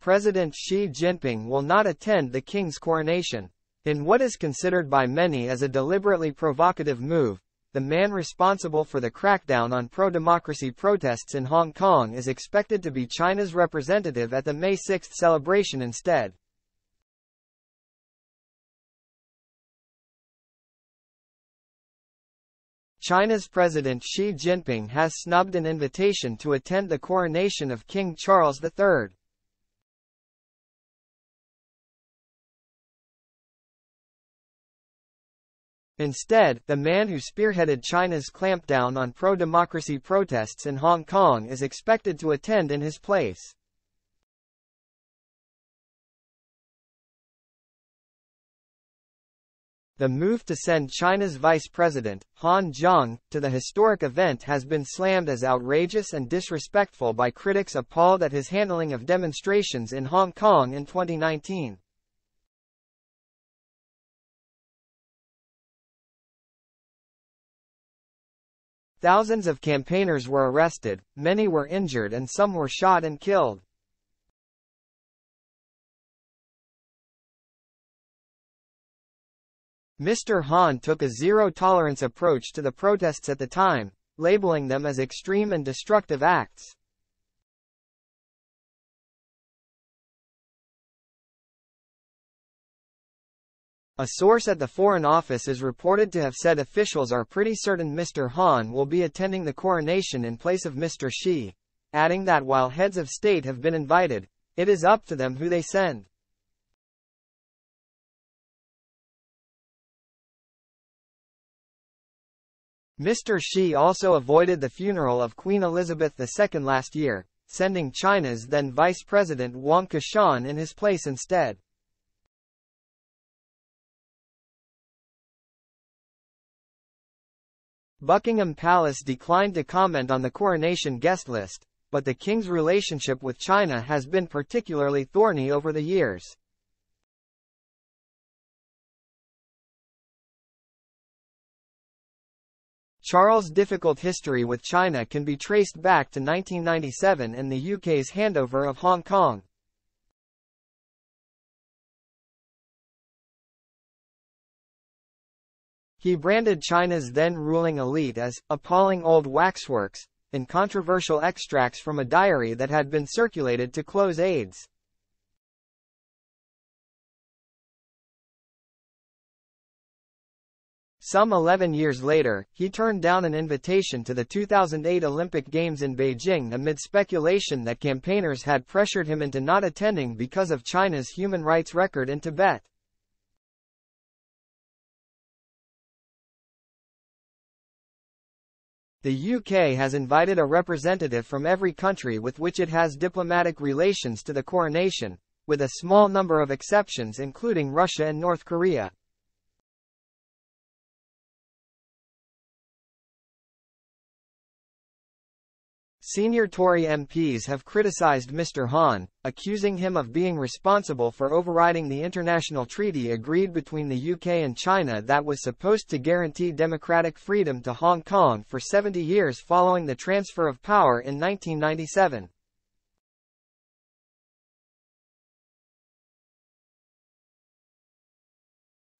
President Xi Jinping will not attend the king's coronation. In what is considered by many as a deliberately provocative move, the man responsible for the crackdown on pro-democracy protests in Hong Kong is expected to be China's representative at the May 6 celebration instead. China's President Xi Jinping has snubbed an invitation to attend the coronation of King Charles III. Instead, the man who spearheaded China's clampdown on pro-democracy protests in Hong Kong is expected to attend in his place. The move to send China's Vice President, Han Zheng, to the historic event has been slammed as outrageous and disrespectful by critics appalled at his handling of demonstrations in Hong Kong in 2019. Thousands of campaigners were arrested, many were injured and some were shot and killed. Mr. Han took a zero-tolerance approach to the protests at the time, labeling them as extreme and destructive acts. A source at the Foreign Office is reported to have said officials are pretty certain Mr. Han will be attending the coronation in place of Mr. Xi, adding that while heads of state have been invited, it is up to them who they send. Mr. Xi also avoided the funeral of Queen Elizabeth II last year, sending China's then Vice President Wang Qishan in his place instead. Buckingham Palace declined to comment on the coronation guest list, but the king's relationship with China has been particularly thorny over the years. Charles' difficult history with China can be traced back to 1997 and the UK's handover of Hong Kong. He branded China's then ruling elite as appalling old waxworks, in controversial extracts from a diary that had been circulated to close aides. Some 11 years later, he turned down an invitation to the 2008 Olympic Games in Beijing amid speculation that campaigners had pressured him into not attending because of China's human rights record in Tibet. The UK has invited a representative from every country with which it has diplomatic relations to the coronation, with a small number of exceptions including Russia and North Korea. Senior Tory MPs have criticised Mr. Han, accusing him of being responsible for overriding the international treaty agreed between the UK and China that was supposed to guarantee democratic freedom to Hong Kong for 70 years following the transfer of power in 1997.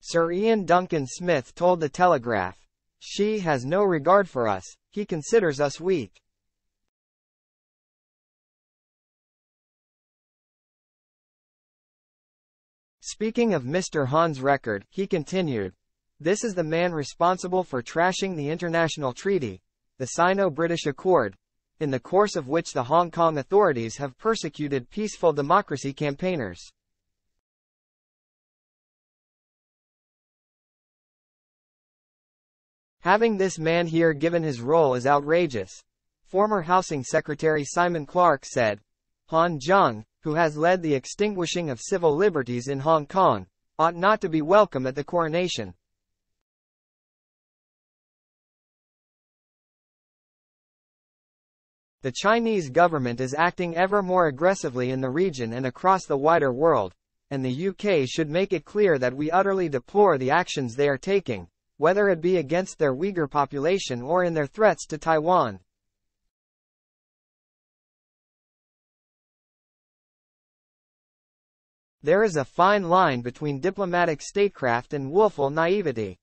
Sir Ian Duncan Smith told The Telegraph, "Xi has no regard for us, he considers us weak." Speaking of Mr. Han's record, he continued, "This is the man responsible for trashing the international treaty, the Sino-British Accord, in the course of which the Hong Kong authorities have persecuted peaceful democracy campaigners." "Having this man here given his role is outrageous," former Housing Secretary Simon Clarke said. Han Zheng, who has led the extinguishing of civil liberties in Hong Kong, ought not to be welcome at the coronation. The Chinese government is acting ever more aggressively in the region and across the wider world, and the UK should make it clear that we utterly deplore the actions they are taking, whether it be against their Uyghur population or in their threats to Taiwan. There is a fine line between diplomatic statecraft and willful naivety.